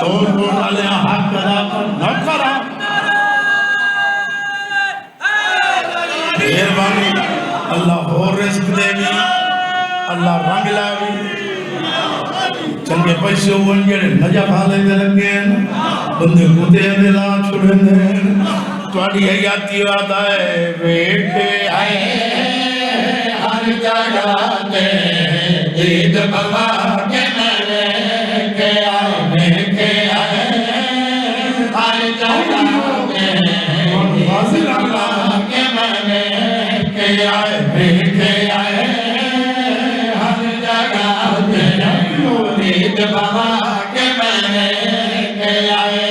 शोर को डाले हक अदा कर न करा मेहरबानी अल्लाह और रिस्क देवी अल्लाह रंग लावी चंगे पैसे होवन जेड़े नजा फाले दे लगे बंदे कुत्ते दे ला छुड़ने ਤੁਹਾਡੀ ਹਯਾਤੀ ਵਾਦਾ ਹੈ ਵੇਖੇ ਆਏ ਹਰ ਜਗ੍ਹਾ ਤੇ ਈਦ ਬਵਾ ਕੇ ਮਲੇ ਕੇ ਆਏ ਵੇਖੇ ਆਏ ਹਰ ਜਗ੍ਹਾ ਤੇ ਹਾਜ਼ਰ ਬਵਾ ਕੇ ਮਲੇ ਕੇ ਆਏ ਵੇਖੇ ਆਏ ਹਰ ਜਗ੍ਹਾ ਤੇ ਈਦ ਬਵਾ ਕੇ ਮਲੇ ਕੇ ਆਏ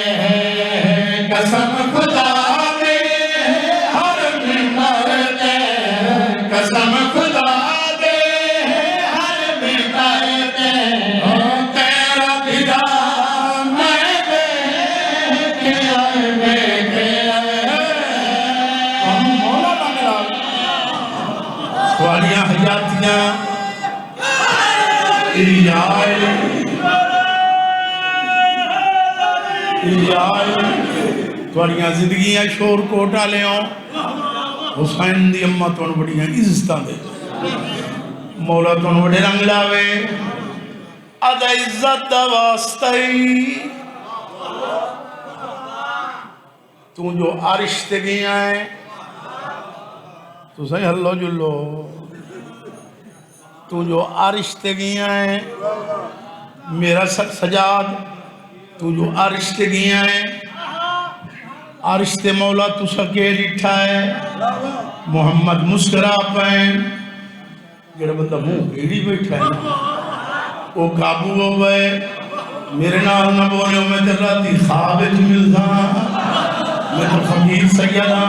कसम खुदा कसम खुदा दे हर बेकार दे तेरा दिदा मैं देखे हम मौला मंगला थोड़ियां हयातियां थोड़ियां जिंदगियां शोर कोटा ले हुसैन दी अम्मा तुहानू बड़ियां इज्जतां दे मौला तुहानू बड़े रंग लावे अदा इज्जत दा वास्ता ही तू जो आरिश ते गया है तू सही हल्लो जुल्लो तू जो आरिश ते गया है मेरा सजाद तू जो आरिश ते गया है आरिश्ते मौला तू सके लिठा है मोहम्मद मुस्करा पैन जेड़ा बंदा मुंह बेड़ी बैठा है वो काबू हो गए मेरे नाल न बोलो मैं तेरा दी ख्वाब विच मिलदा मैं तो फकीर सैयदा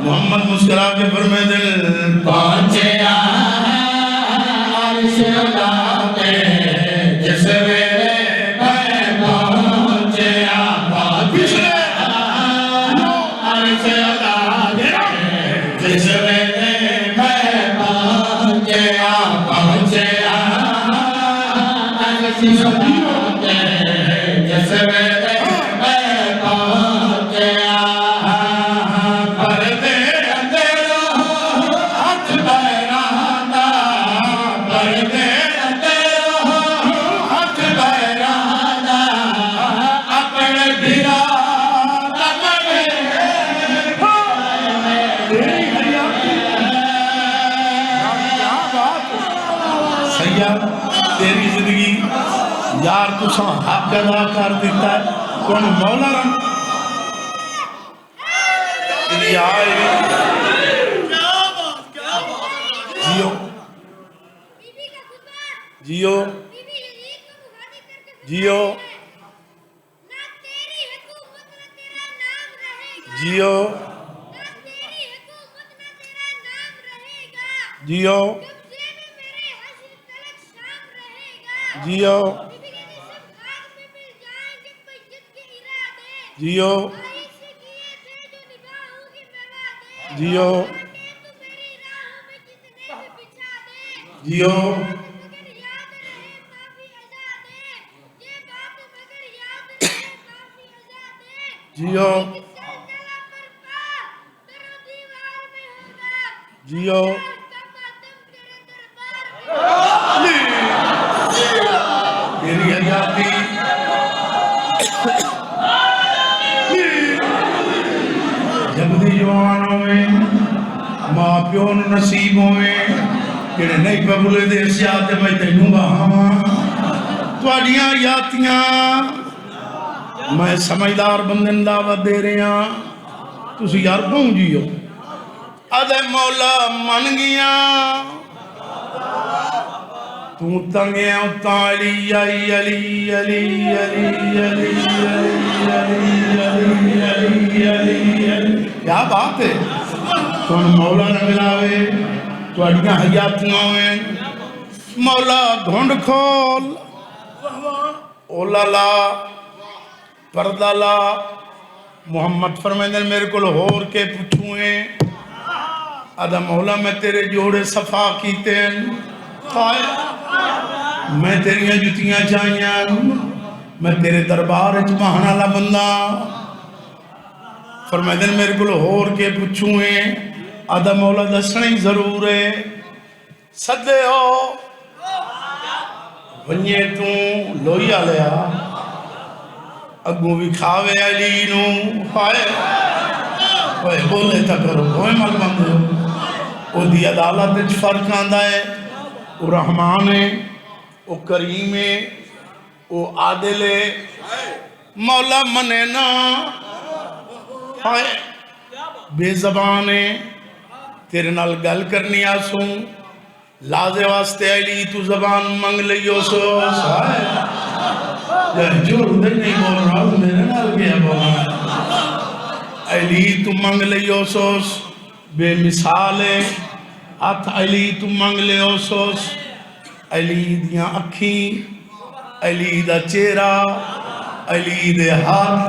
मोहम्मद मुस्करा के फरमाए दिल पहुंचे आरिश अदा पे जिस वेले मैं पहुंचे पिछले जिस वेले मैं पहुंचे जिस वेले मैं पहुंचे पर्दे अंधेरो हथ बैराना पर्दे अंधेरो हथ बैराना अपने गिरा तेरी जिंदगी यार तुसा हक अदा कर दिता है तुम मौला रंग जियो जियो जियो जियो जियो जियो जियो जियो जियो जियो जियो तेरी हयाती जल्दी जवान होवे मां प्यो नसीब होवे जेड़े नहीं बबुले दे सियात मैं तैनू बहावां तुहाडियां यातियां मैं समझदार बंदे नूं दावत दे रहा तुसीं यार पहुंचियो अदे मौला मन गया तू तंगिया अली आई अली अली अली अली क्या बात है तुम मौला न मिलावे तुहाडियां हयातियां होवे मौला धुंड खोल ओला ला पर्दा ला मोहम्मद फरमांदे मेरे को होर के पुछुए आदा मौला मैं तेरे जोड़े सफा कीते मैं तेरिया जुतियां चाहिए मैं तेरे दरबार च बहाने वाला बंदा। फरमाते मेरे को होर के पुछू है आदा मौला दसना ही जरूर है। सदे हो वन्ये तू लोहिया लिया अगू भी खावे अली नू हाय बोले तो करो कोई मल बंदे हो। ओदी अदालत च फर्क आंदा है। वो रहमान है, वो करीम है, वो आदिल है। मौला मने ना हाय बेजबान है। तेरे नाल गल करनी आसू लाजे वास्ते अली तू जबान मंग लियो सो जो नहीं बोल रहा मेरे नाल क्या बोलना। अली तू मंग लियो सोस बेमिसाल है। हथ अली तू मंग लियो सोस। अली दियां अखी, अली दा चेहरा, अली दे हाथ,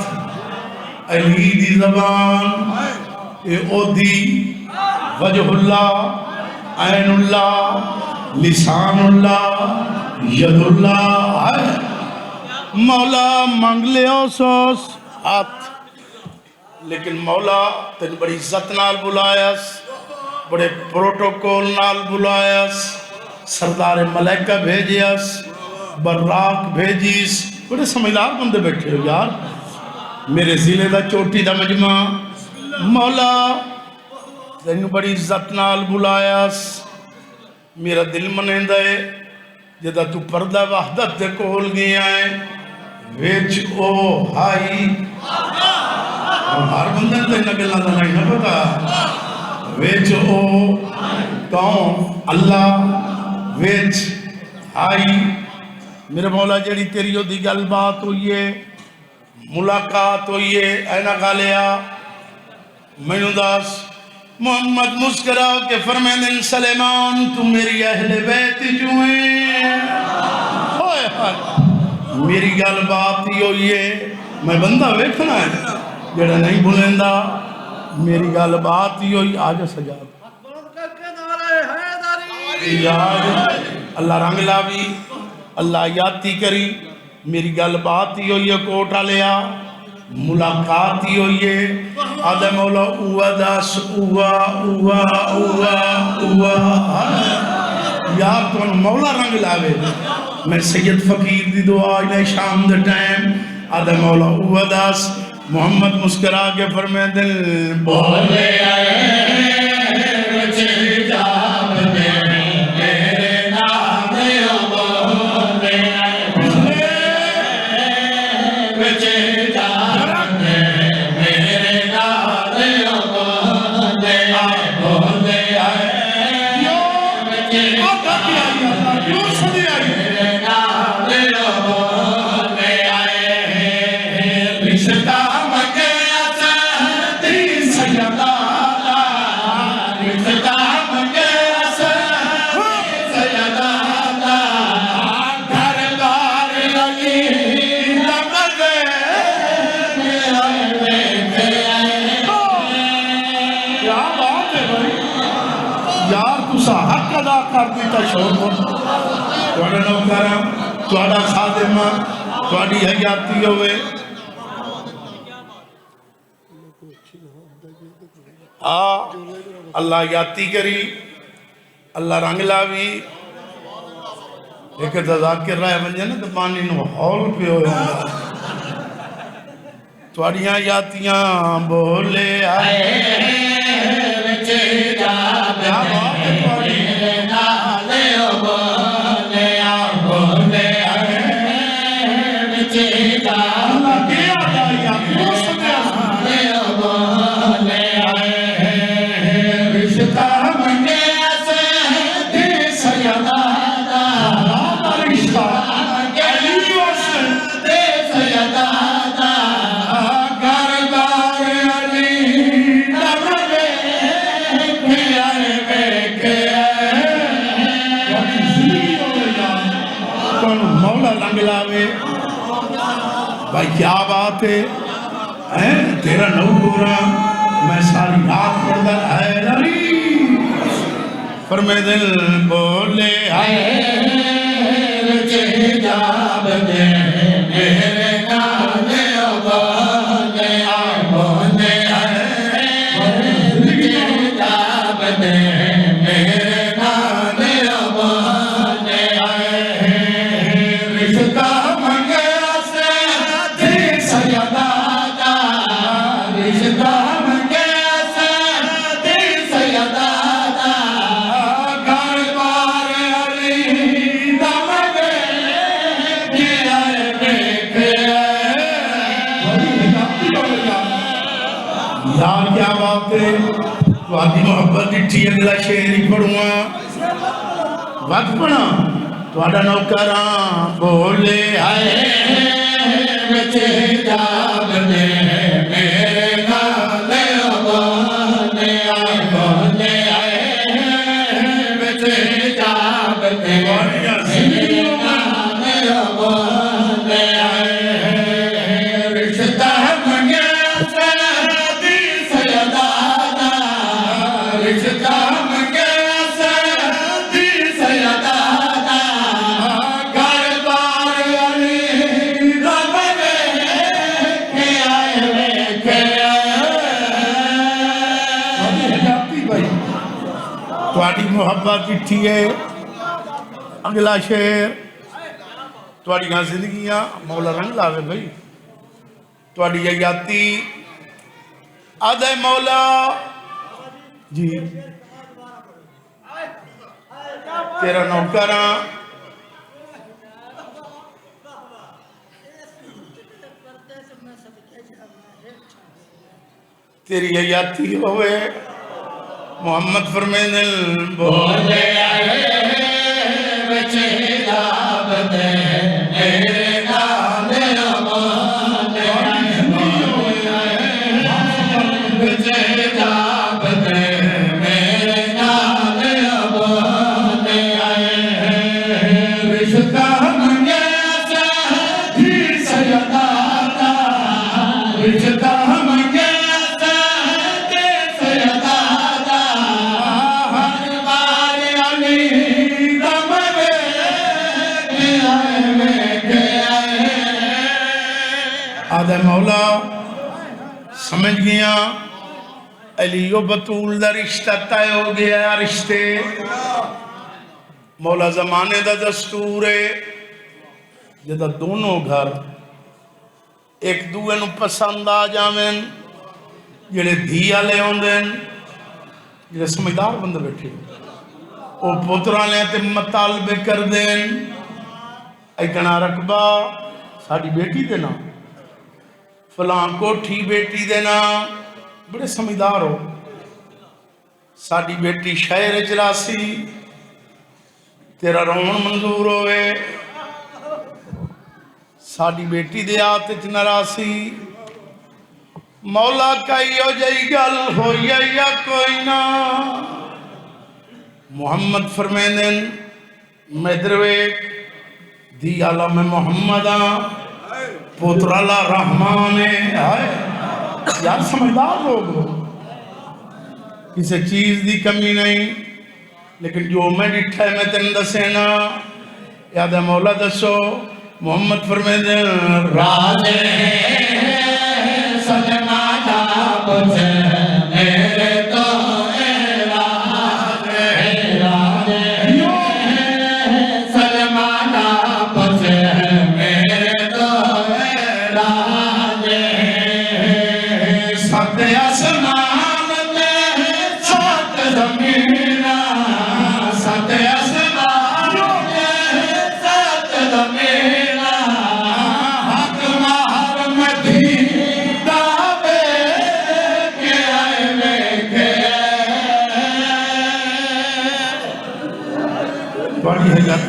अली दी जबान, ए ओदी वजहुल्ला, ऐनुल्ला, लिसानुल्ला, यदुल्ला। मौला मंग लियो सोस हाथ, लेकिन मौला तेन बड़ी इज्जत नाल बुलायस, बड़े प्रोटोकॉल नाल बुलायस। सरदार मलाइका भेजियस, बर्राक भेजीस। बड़े समझदार बंदे बैठे हो यार। मेरे जिले का चोटी का मजमा मौला तेन बड़ी इज्जत नाल बुलायस। मेरा दिल मनेंदा है जदा तू पर्दा वहदत दे कोल गया है विच ओ हाई हर बंदे ने तेन गल्लां दा नहीं ना पता। विच ओ कौन अल्लाह विच आई। मेरे मौला जड़ी तेरी ओदी गलबात हुई है, मुलाकात हुई है, ऐना गालिया मैनू दस। मोहम्मद मुस्करा के फरमाते सलेमान तू मेरी अहले बैत चू है। मेरी गल बात ही हुई है। मैं बंदा वेखना है जेड़ा नहीं बुलेंदा। मेरी गल बात ही हुई। आज सजा अल्लाह रंग लावी, अल्लाह याती करी। मेरी गल बात ही हुई है। कोट आलिया मुलाकात ही हुई है। आदे मौला उवा दस उवा उवा उवा उवा यार तुम मौला रंग लावे। मैं सैयद फकीर दी दुआ इन्हें शाम दे टाइम आदे मौला उवा दस। मोहम्मद मुस्करा के फरमाए दिल बोले कर दिता शोर नौकर थोड़ा खादिम थोड़ी हयाती होवे। हाँ अल्लाह याती करी, अल्लाह रंग लावी। एक जाकिर रह वजे ना तो पानी नू हौल पियो थोड़ियां यातियां बोले आए भाई क्या बात है तेरा नौकरा मैं सारी रात पढ़ता है पर मैं दिल बोले आए यार क्या बात है तुम्हारी मोहब्बत डिठी अगला शेर ही पढ़ूंगा वक्त पढ़ा तुम्हारा नौकरा बोले आए बचे जागने मेरे नाले बोले आए बचे जागने मोहब्बत चिट्ठी है अगला शेर थोड़िया जिंदगियां मौला रंग लावे भाई थोड़ी याती आदे मौला जी तेरा नौकरा तेरी याती होवे मोहम्मद फरमाते बोले आए बचे दावते मेरे नाले बोले बचे दावते मेरे नाले बोले रिश्ता मंगे साथी सयदाता रिश्ता मंगे आदे मौला समझ गया अलियो बतूल दा रिश्ता तय हो गया रिश्ते मौला जमाने दा दस्तूर है जदा दोनों घर एक दूए नूं पसंद आ जावें जेड़े धी वाले आउंदे जेड़े समझदार बंदे बैठे वो पुत्रा ने ते मुतालबे कर देन इतना रकबा साड़ी बेटी दे ना फलां कोठी बेटी दे ना बड़े समझदार हो साड़ी बेटी शहर च रासी तेरा रोन मंजूर होवे साड़ी बेटी दे हाथ च नरासी मौला कई हो जाई गल होई या कोई ना मोहम्मद फरमाते मैं दरवेक दी आला में मोहम्मद पुत्राला रहमान है यार समझदार लोग हो किसी चीज की कमी नहीं लेकिन जो मैं डिठा है मैं तेन दसे ना याद है मौला दसो मोहम्मद फरमाते राजे सजना मेरे तो बड़ी है यार